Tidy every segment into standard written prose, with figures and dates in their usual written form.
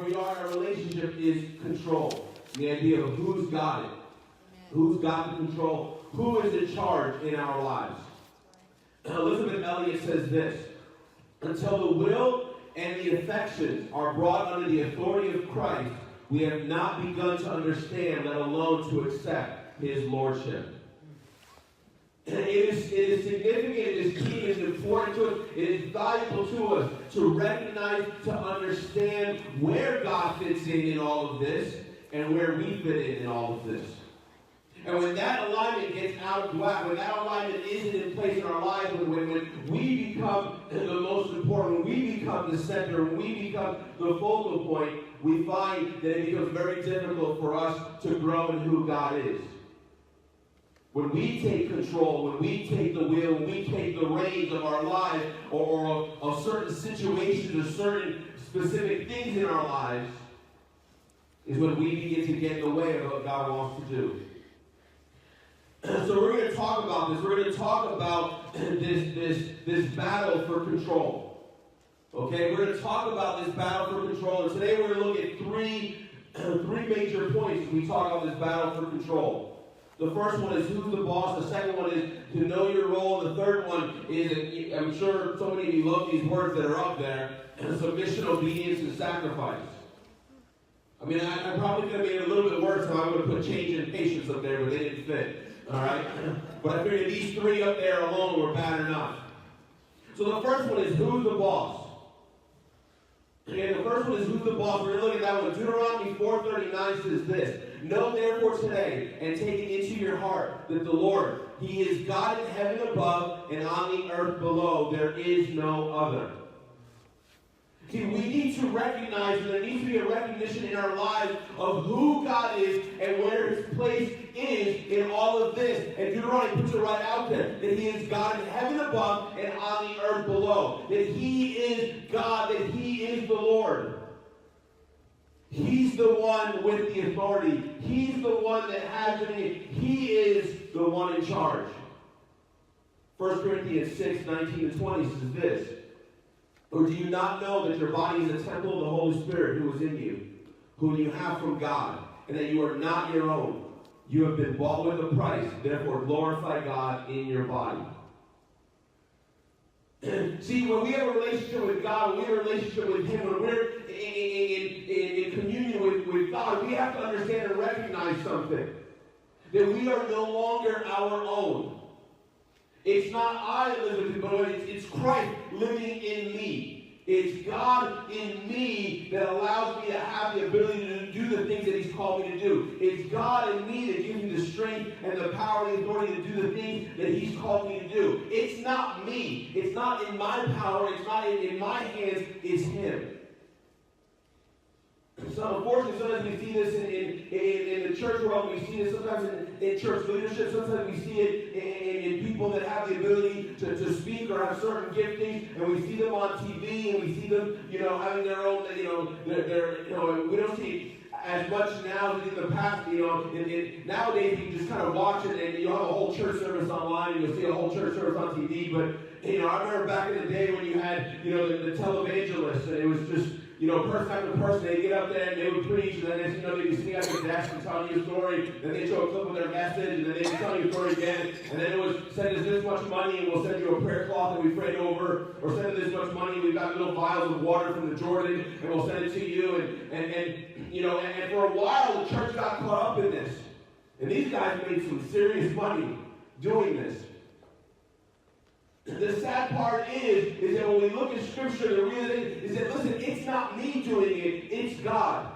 we are in our relationship is control. The idea of who's got it. Who's got the control? Who is in charge in our lives? Elizabeth Elliot says this: until the will and the affections are brought under the authority of Christ, we have not begun to understand, let alone to accept his lordship. It is significant, it is key, it is important to us, it is valuable to us to recognize, to understand where God fits in all of this and where we fit in all of this. And when that alignment gets out of whack, when that alignment isn't in place in our lives, when we become the most important, when we become the center, when we become the focal point, we find that it becomes very difficult for us to grow in who God is. When we take control, when we take the wheel, when we take the reins of our lives or of certain situations or certain specific things in our lives, is when we begin to get in the way of what God wants to do. So we're going to talk about this. We're going to talk about this battle for control. Okay, we're going to talk about this battle for control. And today we're going to look at three major points as we talk about this battle for control. The first one is who's the boss. The second one is to know your role. The third one is, I'm sure so many of you love these words that are up there, submission, obedience, and sacrifice. I mean, I probably could have made it a little bit worse if I would have put change and patience up there, but they didn't fit. All right? But I figured these three up there alone were bad enough. So the first one is who's the boss. And the first one is who's the boss. We're going to look at that one. Deuteronomy 4:39 says this: know therefore today and take it into your heart that the Lord, he is God in heaven above and on the earth below. There is no other. See, we need to recognize, and there needs to be a recognition in our lives of who God is and where his place is in all of this. And Deuteronomy puts it right out there, that he is God in heaven above and on the earth below. That he is God, that he is the Lord. He's the one with the authority. He's the one that has it. He is the one in charge. 1 Corinthians 6:19-20 says this: or do you not know that your body is a temple of the Holy Spirit who is in you, whom you have from God, and that you are not your own? You have been bought with a price. Therefore glorify God in your body. See, when we have a relationship with God, when we have a relationship with him, when we're in communion with God, we have to understand and recognize something. That we are no longer our own. It's not I that live with him, but it's Christ living in me. It's God in me that allows me to have the ability to do the things that he's called me to do. It's God in me that gives me the strength and the power and the authority to do the things that he's called me to do. It's not me. It's not in my power. It's not in my hands. It's him. So unfortunately, sometimes we see this in the church world. We see this sometimes in church leadership. Sometimes we see it in people that have the ability to speak or have certain giftings, and we see them on TV, and we see them, having their own, we don't see as much now as in the past, nowadays you can just kind of watch it, and you'll have a whole church service online, and you'll see a whole church service on TV, but, I remember back in the day when you had, the televangelists, and it was just, person after person, they'd get up there and they would preach, and then they'd be sitting at their desk and telling you a story, then they'd show a clip of their message, and then they'd tell you a story again, and then it was, send us this much money, and we'll send you a prayer cloth that we prayed over, or send us this much money, we've got little vials of water from the Jordan, and we'll send it to you, and for a while, the church got caught up in this, and these guys made some serious money doing this. The sad part is that when we look at Scripture, the real thing is that, listen, it's not me doing it, it's God.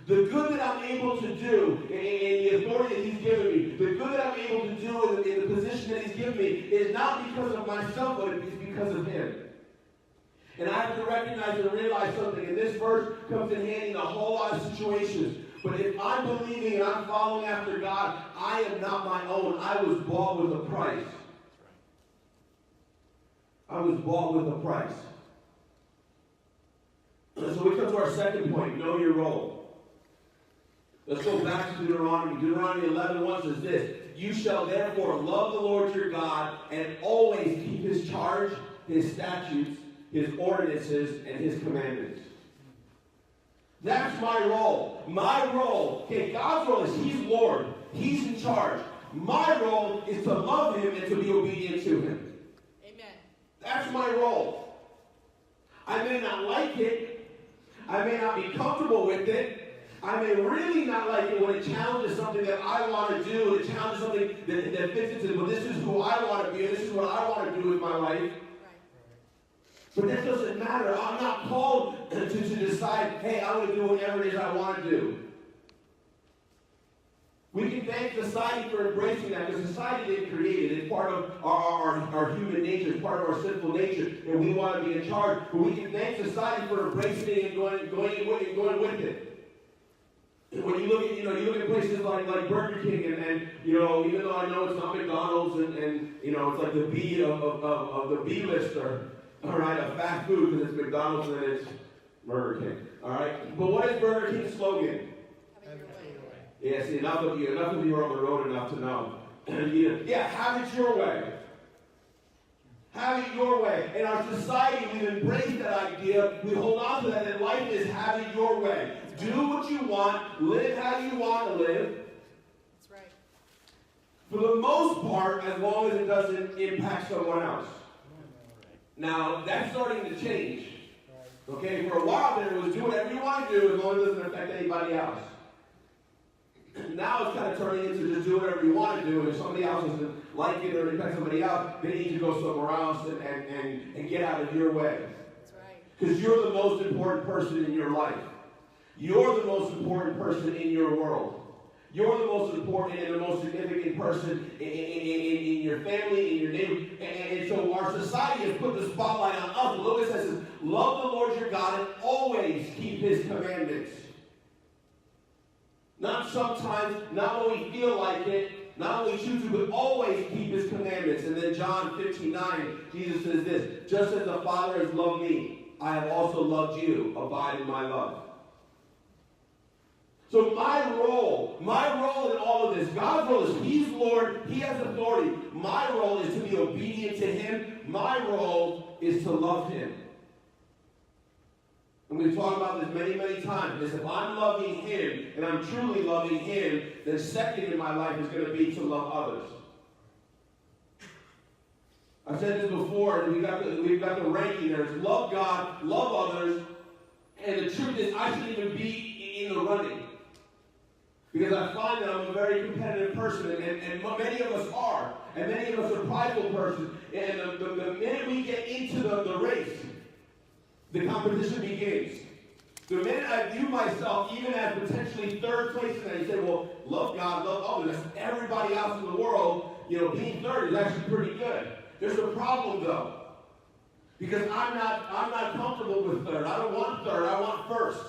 The good that I'm able to do, and the authority that he's given me, the good that I'm able to do in the position that he's given me, is not because of myself, but it's because of him. And I have to recognize and realize something, and this verse comes in handy in a whole lot of situations. But if I'm believing and I'm following after God, I am not my own. I was bought with a price. I was bought with a price. So we come to our second point, know your role. Let's go back to Deuteronomy. Deuteronomy 11:1 says this: you shall therefore love the Lord your God and always keep his charge, his statutes, his ordinances, and his commandments. That's my role. My role, okay, God's role is He's Lord. He's in charge. My role is to love Him and to be obedient to Him. Amen. That's my role. I may not like it. I may not be comfortable with it. I may really not like it when it challenges something that I want to do. It challenges something that fits into, well, this is who I want to be, and this is what I want to do with my life. But that doesn't matter. I'm not called to decide, hey, I'm going to do whatever it is I want to do. We can thank society for embracing that, because society didn't create it. It's part of our human nature. It's part of our sinful nature, and we want to be in charge. But we can thank society for embracing it and going with it. When you look at places like Burger King, and even though I know it's not McDonald's, and it's like the B of the B lister, all right, of fast food, because it's McDonald's and it's Burger King, all right. But what is Burger King's slogan? Yeah, see, enough of you are on the road enough to know. Yeah, have it your way. Have it your way. In our society, we've embraced that idea. We hold on to that, and life is have it your way. Do what you want. Live how you want to live. That's right. For the most part, as long as it doesn't impact someone else. Now, that's starting to change. Okay, for a while there, it was do whatever you want to do as long as it doesn't affect anybody else. Now it's kind of turning into just do whatever you want to do, and if somebody else doesn't like it or affect somebody else, they need to go somewhere else and get out of your way. That's right. Because you're the most important person in your life. You're the most important person in your world. You're the most important and the most significant person in your family, in your neighborhood. And so our society has put the spotlight on us. Look, it says, love the Lord your God and always keep His commandments. Not sometimes, not when we feel like it, not when we choose to, but always keep His commandments. And then John 15:9, Jesus says this, just as the Father has loved me, I have also loved you. Abide in my love. So my role in all of this, God's role is He's Lord, He has authority. My role is to be obedient to Him. My role is to love Him. And we've talked about this many, many times. Because if I'm loving Him, and I'm truly loving Him, then second in my life is going to be to love others. I've said this before, and we've got the ranking there. It's love God, love others, and the truth is I shouldn't even be in the running. Because I find that I'm a very competitive person, and many of us are. And many of us are prideful persons. And the minute we get into the race, the competition begins. The minute I view myself even as potentially third place, and you say, well, love God, love others, everybody else in the world, being third is actually pretty good. There's a problem though. Because I'm not comfortable with third. I don't want third, I want first.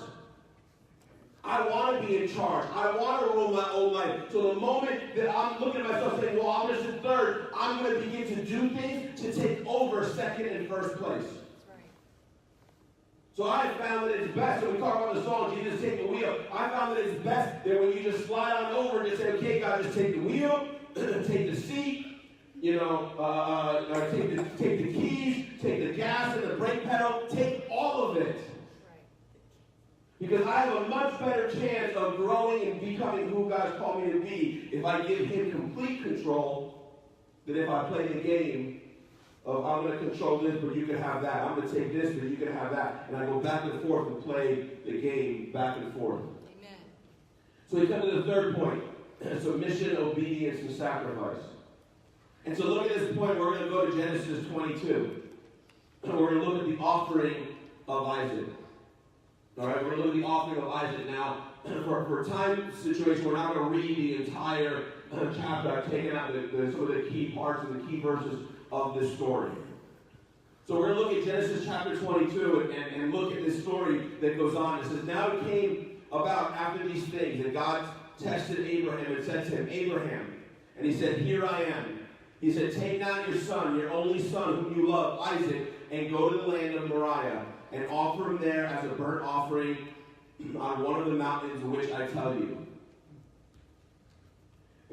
I want to be in charge. I want to rule my own life. So the moment that I'm looking at myself saying, well, I'm just in third, I'm going to begin to do things to take over second and first place. So I found that it's best, when we talk about the song, Jesus Take the Wheel, I found that it's best that when you just slide on over and just say, okay, God, just take the wheel, take the seat, take the keys, take the gas and the brake pedal, take all of it. Because I have a much better chance of growing and becoming who God's called me to be if I give Him complete control than if I play the game of I'm going to control this, but you can have that. I'm going to take this, but you can have that. And I go back and forth and play the game back and forth. Amen. So we come to the third point. Submission, obedience, and sacrifice. And so look at this point. We're going to go to Genesis 22. And we're going to look at the offering of Isaac. All right, we're going to look at the offering of Isaac now. For time situation, we're not going to read the entire chapter. I've taken out some of the key parts and the key verses of this story. So we're going to look at Genesis chapter 22 and look at this story that goes on. It says, now it came about after these things that God tested Abraham and said to him, Abraham. And he said, here I am. He said, take now your son, your only son whom you love, Isaac, and go to the land of Moriah and offer him there as a burnt offering on one of the mountains which I tell you.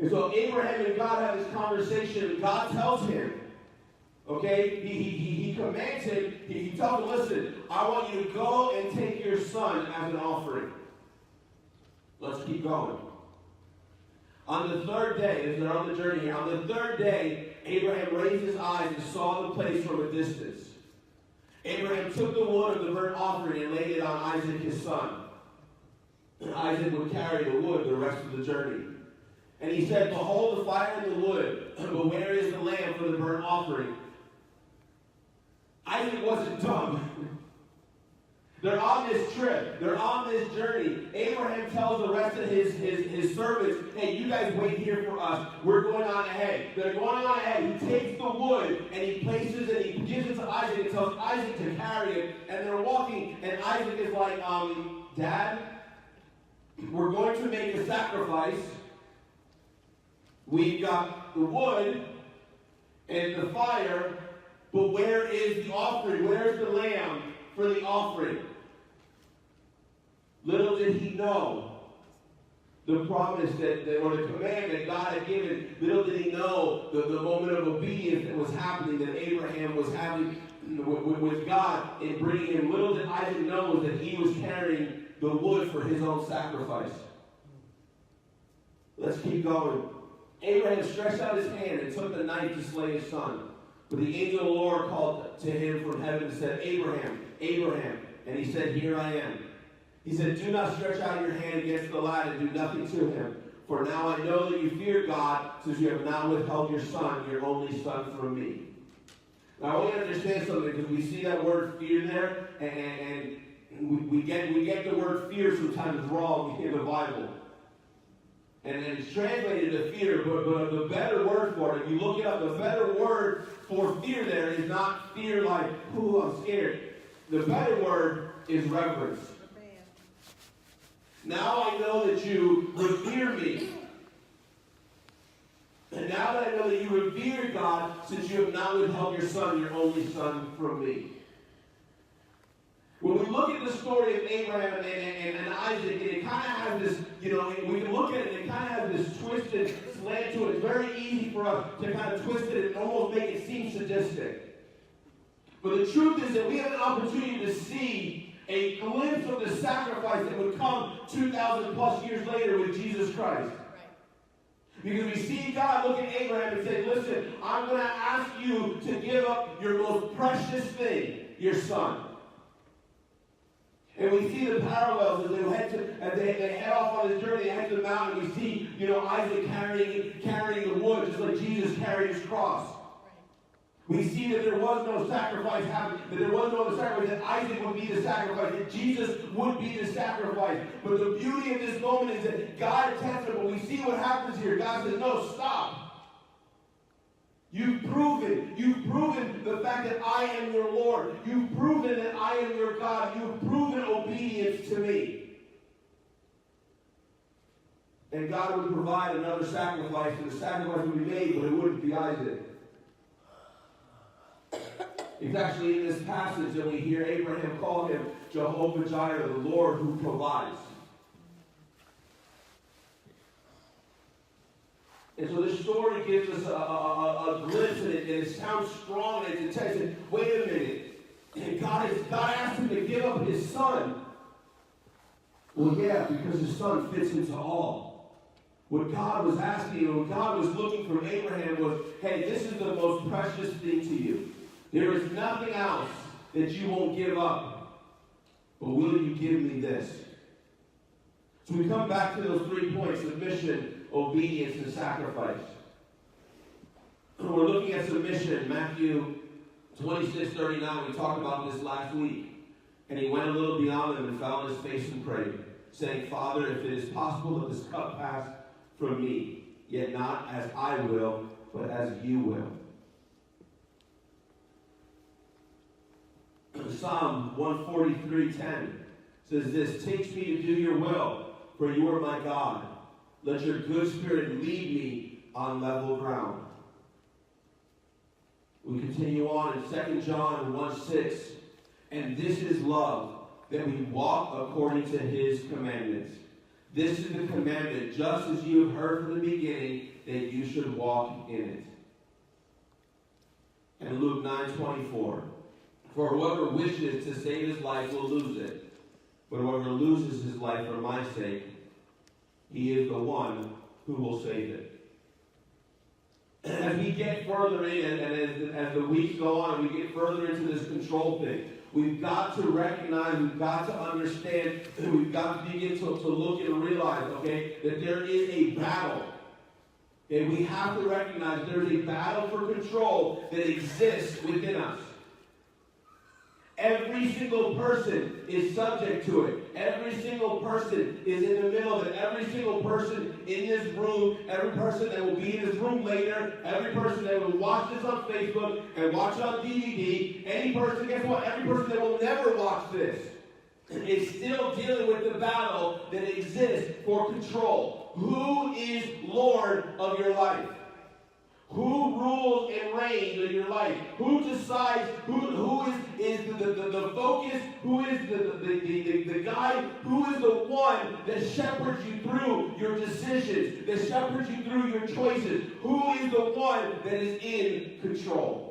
And so Abraham and God have this conversation, and God tells him, okay, he commands him, he tells him, listen, I want you to go and take your son as an offering. Let's keep going. On the third day, as they're on the journey here, on the third day, Abraham raised his eyes and saw the place from a distance. Abraham took the wood of the burnt offering and laid it on Isaac his son. And Isaac would carry the wood the rest of the journey. And he said, behold the fire and the wood, but where is the lamb for the burnt offering? Isaac wasn't dumb. They're on this trip. They're on this journey. Abraham tells the rest of his servants, hey, you guys wait here for us. We're going on ahead. They're going on ahead. He takes the wood and he places it, he gives it to Isaac and tells Isaac to carry it. And they're walking, and Isaac is like, Dad, we're going to make a sacrifice. We've got the wood and the fire, but where is the offering? Where's the lamb for the offering? Little did he know the promise or the command that God had given. Little did he know the moment of obedience that was happening, that Abraham was having with God in bringing him. Little did Isaac know that he was carrying the wood for his own sacrifice. Let's keep going. Abraham stretched out his hand and took the knife to slay his son. But the angel of the Lord called to him from heaven and said, Abraham, Abraham. And he said, here I am. He said, do not stretch out your hand against the lad and do nothing to him. For now I know that you fear God, since you have not withheld your son, your only son, from me. Now I want you to understand something, because we see that word fear there, and we get the word fear sometimes wrong in the Bible. And it's translated to fear, but the better word for it, if you look it up, the better word for fear there is not fear like, ooh, I'm scared. The better word is reverence. Now I know that you revere me. And now that I know that you revere God, since you have not withheld your son, your only son, from me. When we look at the story of Abraham and Isaac, and it kind of has this, we can look at it and it kind of has this twisted slant to it. It's very easy for us to kind of twist it and almost make it seem sadistic. But the truth is that we have an opportunity to see a glimpse of the sacrifice that would come 2,000 plus years later with Jesus Christ. Because we see God look at Abraham and say, listen, I'm going to ask you to give up your most precious thing, your son. And we see the parallels as they head off on this journey, they head to the mountain. We see, Isaac carrying the wood, just like Jesus carried his cross. We see that there was no sacrifice happening, that there was no other sacrifice, that Isaac would be the sacrifice, that Jesus would be the sacrifice. But the beauty of this moment is that God attempts it, but we see what happens here. God says, no, stop. You've proven the fact that I am your Lord. You've proven that I am your God. You've proven obedience to me. And God would provide another sacrifice, and the sacrifice would be made, but it wouldn't be Isaac. It's actually in this passage that we hear Abraham call him Jehovah Jireh, the Lord who provides. And so this story gives us a glimpse, and it sounds strong, and it's intense. And wait a minute. And God asked him to give up his son. Well, yeah, because his son fits into all. What God was asking, and what God was looking from Abraham was, hey, this is the most precious thing to you. There is nothing else that you won't give up. But will you give me this? So we come back to those 3 points: submission, obedience, and sacrifice. We're looking at submission. Matthew 26:39. We talked about this last week. And he went a little beyond them and fell on his face and prayed, saying, Father, if it is possible, let this cup pass from me. Yet not as I will, but as you will. Psalm 143:10 says this, teach me to do your will, for you are my God. Let your good spirit lead me on level ground. We continue on in 2 John 1:6. And this is love, that we walk according to his commandments. This is the commandment, just as you have heard from the beginning, that you should walk in it. And Luke 9:24. For whoever wishes to save his life will lose it. But whoever loses his life for my sake, he is the one who will save it. As we get further in, and as the weeks go on, we get further into this control thing, we've got to recognize, we've got to understand, we've got to begin to look and realize, okay, that there is a battle. Okay, we have to recognize there's a battle for control that exists within us. Every single person is subject to it. Every single person is in the middle of it. Every single person in this room, every person that will be in this room later, every person that will watch this on Facebook and watch it on DVD, any person, guess what? Every person that will never watch this is still dealing with the battle that exists for control. Who is Lord of your life? Who rules and reigns in your life? Who decides who is the focus? Who is the guide? Who is the one that shepherds you through your decisions, that shepherds you through your choices? Who is the one that is in control?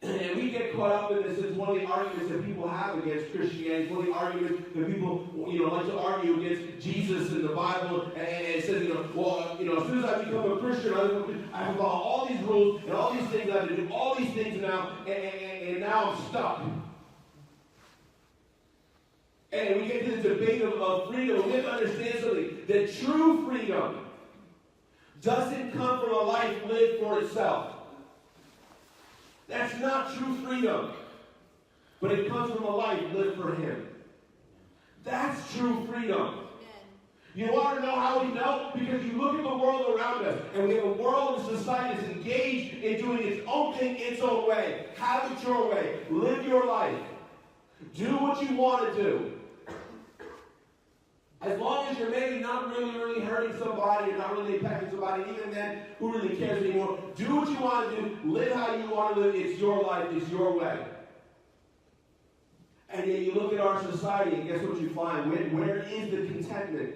And we get caught up in this. It's one of the arguments that people have against Christianity. It's one of the arguments that people, like to argue against Jesus and the Bible. And it says, as soon as I become a Christian, I have to follow all these rules and all these things. I have to do all these things now, and now I'm stuck. And we get to this debate of freedom. We have to understand something. That true freedom doesn't come from a life lived for itself. That's not true freedom. But it comes from a life lived for Him. That's true freedom. Amen. You want to know how we know? Because you look at the world around us, and we have a world and society that's engaged in doing its own thing its own way. Have it your way. Live your life. Do what you want to do. As long as you're maybe not really hurting somebody, or not really impacting somebody, even then, who really cares anymore? Do what you want to do. Live how you want to live. It's your life. It's your way. And yet you look at our society, and guess what you find? Where is the contentment?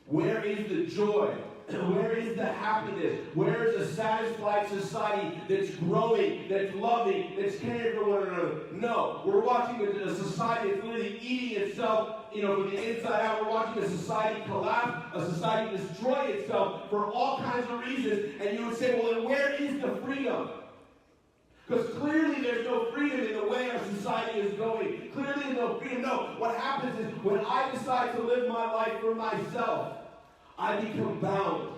Where is the joy? Where is the happiness? Where is the satisfied society that's growing, that's loving, that's caring for one another? No, we're watching a society that's literally eating itself, from the inside out. We're watching a society collapse, a society destroy itself for all kinds of reasons. And you would say, well, then where is the freedom? Because clearly there's no freedom in the way our society is going. Clearly there's no freedom. No, what happens is when I decide to live my life for myself, I become bound.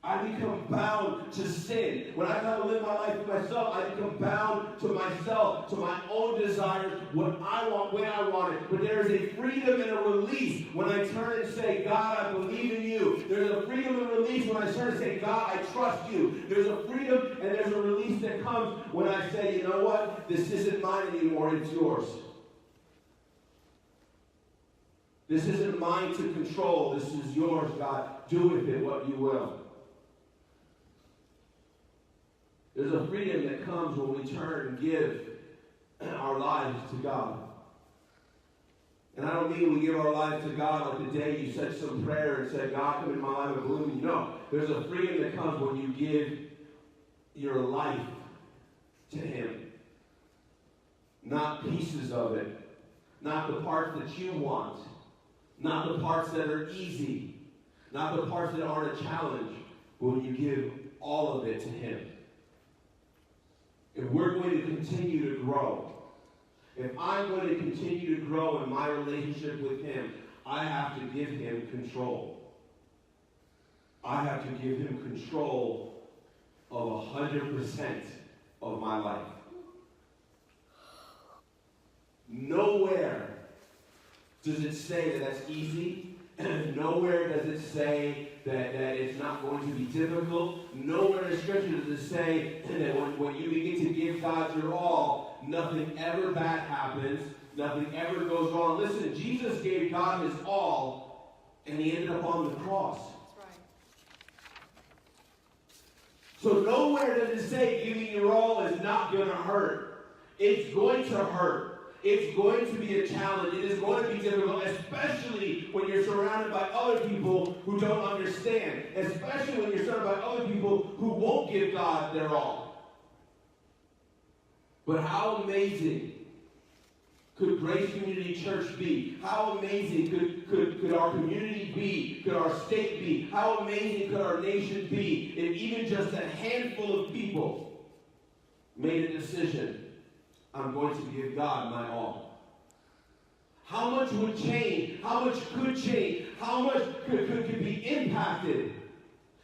I become bound to sin. When I try to live my life for myself, I become bound to myself, to my own desires, what I want, when I want it. But there is a freedom and a release when I turn and say, God, I believe in you. There's a freedom and release when I turn and say, God, I trust you. There's a freedom and there's a release that comes when I say, you know what? This isn't mine anymore, it's yours. This isn't mine to control. This is yours, God. Do with it what you will. There's a freedom that comes when we turn and give our lives to God. And I don't mean we give our lives to God like the day you said some prayer and said, God, come in my life and believe me. No, there's a freedom that comes when you give your life to Him. Not pieces of it. Not the parts that you want. Not the parts that are easy. Not the parts that aren't a challenge. But when you give all of it to Him. If we're going to continue to grow, if I'm going to continue to grow in my relationship with Him, I have to give Him control. I have to give Him control of 100% of my life. Nowhere does it say that that's easy. Nowhere does it say that it's not going to be difficult. Nowhere in Scripture does it say that when you begin to give God your all, nothing ever bad happens, nothing ever goes wrong. Listen, Jesus gave God His all, and He ended up on the cross. That's right. So nowhere does it say giving your all is not going to hurt. It's going to hurt. It's going to be a challenge. It is going to be difficult, especially when you're surrounded by other people who don't understand. Especially when you're surrounded by other people who won't give God their all. But how amazing Grace Community Church be? How amazing could our community be? Could our state be? How amazing could our nation be if even just a handful of people made a decision, I'm going to give God my all? How much would change? How much could change? How much could be impacted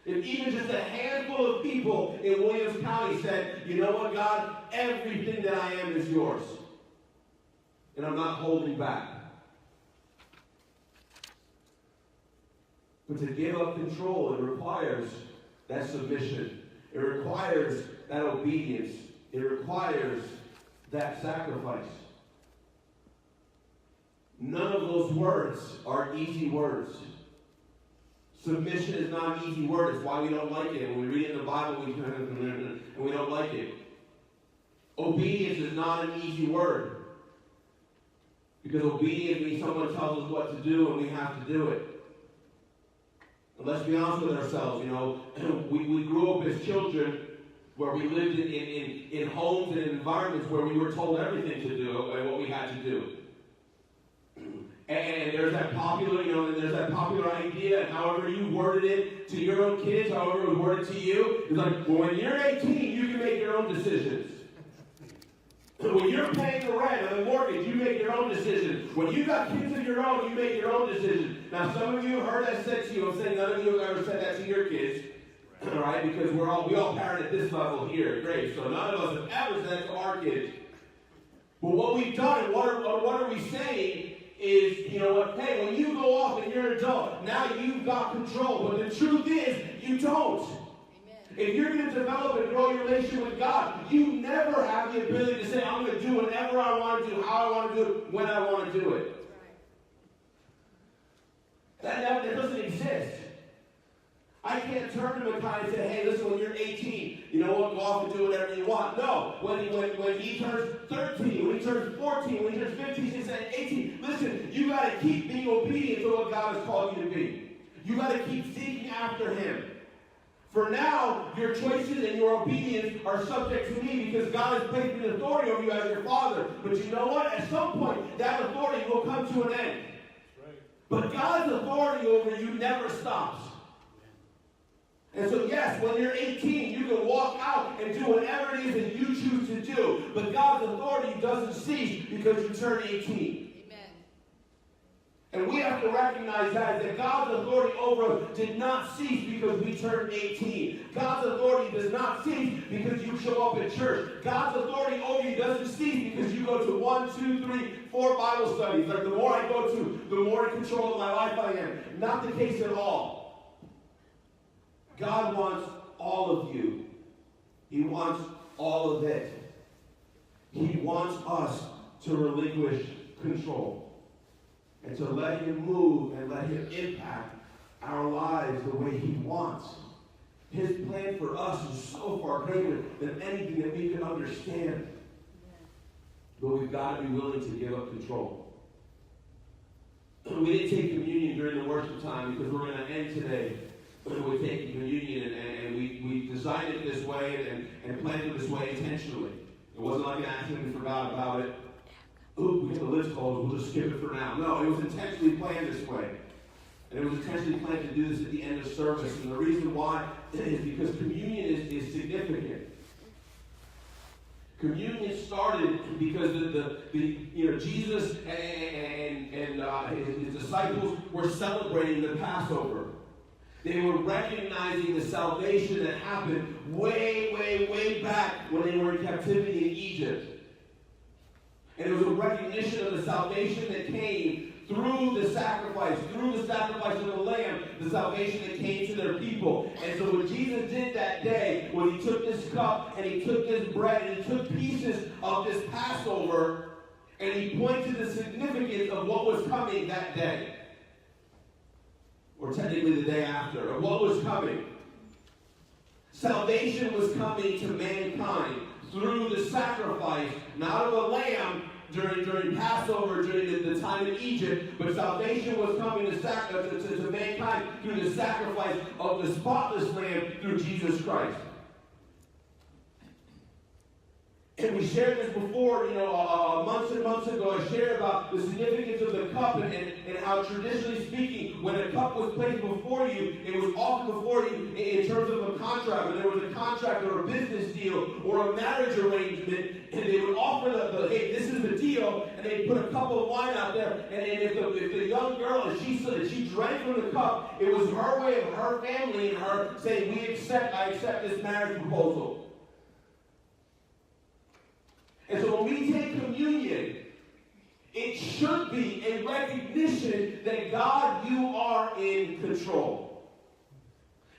if even just a handful of people in Williams County said, you know what, God, everything that I am is yours. And I'm not holding back. But to give up control, it requires that submission. It requires that obedience. It requires that sacrifice. None of those words are easy words. Submission is not an easy word. It's why we don't like it. When we read it in the Bible, and we don't like it. Obedience is not an easy word. Because obedience means someone tells us what to do and we have to do it. And let's be honest with ourselves, we grew up as children where we lived in homes and environments where we were told everything to do and what we had to do. And there's that popular, there's that popular idea, and however you worded it to your own kids, however it was worded to you, it's like, well, when you're 18, you can make your own decisions. When you're paying the rent or the mortgage, you make your own decisions. When you got kids of your own, you make your own decisions. Now, some of you have heard that said to you. I'm saying none of you have ever said that to your kids, all right? Because we all parent at this level here at Grace, so none of us have ever said that to our kids. But what we've done, and what are we saying is, you know what? Hey, when you go off and you're an adult, now you've got control. But the truth is, you don't. If you're going to develop and grow your relationship with God, you never have the ability to say, I'm going to do whatever I want to do, how I want to do it, when I want to do it. That doesn't exist. I can't turn to Makai and say, hey, listen, when you're 18, you know what, go off and do whatever you want. No, when he turns 13, when he turns 14, when he turns 15, 16, 18, listen, you got to keep being obedient to what God has called you to be. You got to keep seeking after him. For now, your choices and your obedience are subject to me because God has placed an authority over you as your father. But you know what? At some point, that authority will come to an end. Right. But God's authority over you never stops. And so, yes, when you're 18, you can walk out and do whatever it is that you choose to do. But God's authority doesn't cease because you turn 18. And we have to recognize that God's authority over us did not cease because we turned 18. God's authority does not cease because you show up at church. God's authority over you doesn't cease because you go to 1, 2, 3, 4 Bible studies. Like the more I go to, the more in control of my life I am. Not the case at all. God wants all of you. He wants all of it. He wants us to relinquish control. And to let him move and let him impact our lives the way he wants. His plan for us is so far greater than anything that we can understand. But we've got to be willing to give up control. We didn't take communion during the worship time because we're going to end today with taking communion. And we designed it this way and planned it this way intentionally. It wasn't like an accident, we forgot about it. Ooh, we get the list closed, we'll just skip it for now. No, it was intentionally planned this way. And it was intentionally planned to do this at the end of service. And the reason why is because communion is significant. Communion started because Jesus and his disciples were celebrating the Passover. They were recognizing the salvation that happened way, way, way back when they were in captivity in Egypt. And it was a recognition of the salvation that came through the sacrifice of the Lamb, the salvation that came to their people. And so what Jesus did that day, when he took this cup and he took this bread and he took pieces of this Passover, and he pointed to the significance of what was coming that day. Or technically the day after, of what was coming. Salvation was coming to mankind through the sacrifice, not of a lamb during Passover, during the time in Egypt, but salvation was coming to mankind through the sacrifice of the spotless lamb through Jesus Christ. And we shared this before, months and months ago. I shared about the significance of the cup and how, traditionally speaking, when a cup was placed before you, it was often before you in terms of a contract. When there was a contract or a business deal or a marriage arrangement, and they would offer hey, this is the deal, and they'd put a cup of wine out there. And if the young girl, if she drank from the cup, it was her way of her family and her saying, I accept this marriage proposal. And so when we take communion, it should be a recognition that, God, you are in control.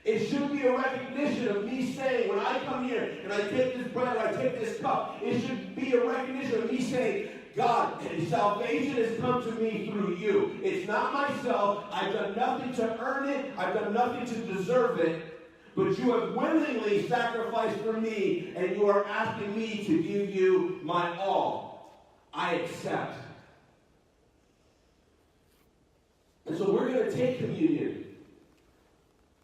It should be a recognition of me saying, when I come here and I take this bread or I take this cup, it should be a recognition of me saying, God, salvation has come to me through you. It's not myself. I've done nothing to earn it. I've done nothing to deserve it. But you have willingly sacrificed for me, and you are asking me to give you my all. I accept. And so we're going to take communion.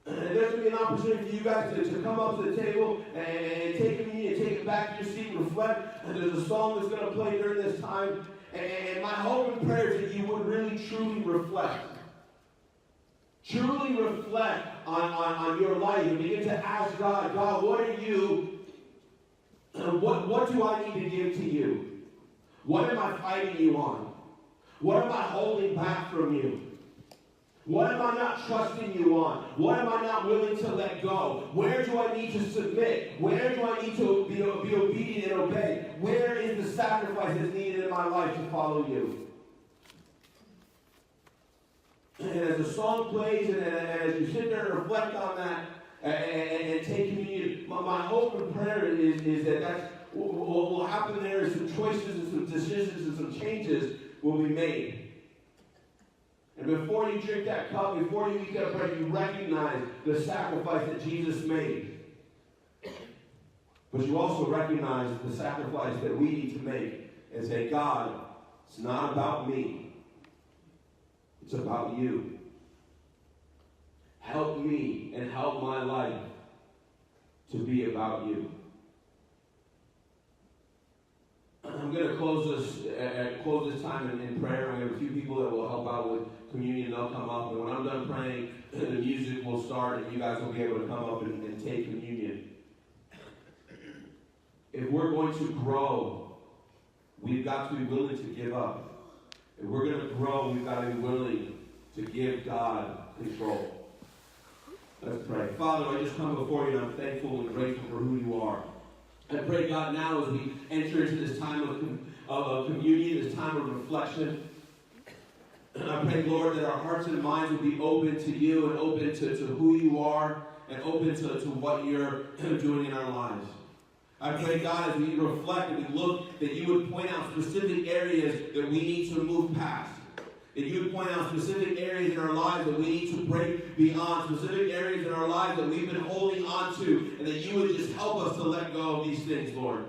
And there's going to be an opportunity for you guys to come up to the table and take communion, take it back to your seat, reflect. And there's a song that's going to play during this time. And my hope and prayer is that you would really, truly reflect. Truly reflect on your life and begin to ask God, what are you, what do I need to give to you? What am I fighting you on? What am I holding back from you? What am I not trusting you on? What am I not willing to let go? Where do I need to submit? Where do I need to be obedient and obey? Where is the sacrifice that's needed in my life to follow you? And as the song plays, and as you sit there and reflect on that, and take communion, my hope and prayer is that what will happen there is some choices and some decisions and some changes will be made. And before you drink that cup, before you eat that bread, you recognize the sacrifice that Jesus made. But you also recognize the sacrifice that we need to make and say, God, it's not about me. It's about you. Help me and help my life to be about you. I'm going to close this time in prayer. We have a few people that will help out with communion. They'll come up, and when I'm done praying, the music will start, and you guys will be able to come up and take communion. If we're going to grow, we've got to be willing to give up. If we're going to grow, we've got to be willing to give God control. Let's pray. Father, I just come before you, and I'm thankful and grateful for who you are. I pray, God, now as we enter into this time of communion, this time of reflection, and I pray, Lord, that our hearts and minds would be open to you and open to who you are and open to what you're doing in our lives. I pray, God, as we reflect and we look, that you would point out specific areas that we need to move past. That you would point out specific areas in our lives that we need to break beyond, specific areas in our lives that we've been holding on to, and that you would just help us to let go of these things, Lord.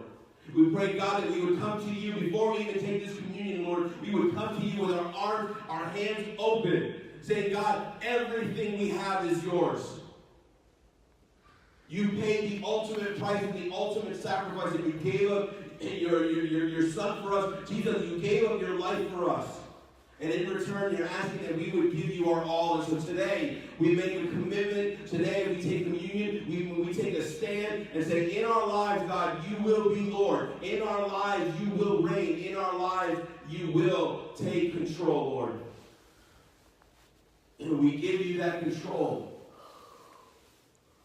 We pray, God, that we would come to you before we even take this communion, Lord. We would come to you with our arms, our hands open, saying, God, everything we have is yours. You paid the ultimate price and the ultimate sacrifice, and you gave up your son for us. Jesus, you gave up your life for us. And in return, you're asking that we would give you our all. And so today, we make a commitment. Today, we take communion. We take a stand and say, in our lives, God, you will be Lord. In our lives, you will reign. In our lives, you will take control, Lord. And we give you that control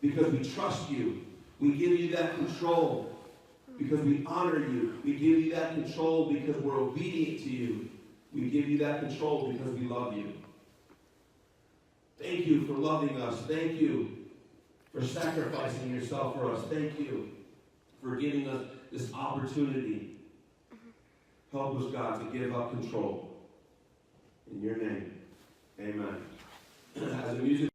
because we trust you. We give you that control because we honor you. We give you that control because we're obedient to you. We give you that control because we love you. Thank you for loving us. Thank you for sacrificing yourself for us. Thank you for giving us this opportunity. Help us, God, to give up control. In your name, amen. As the music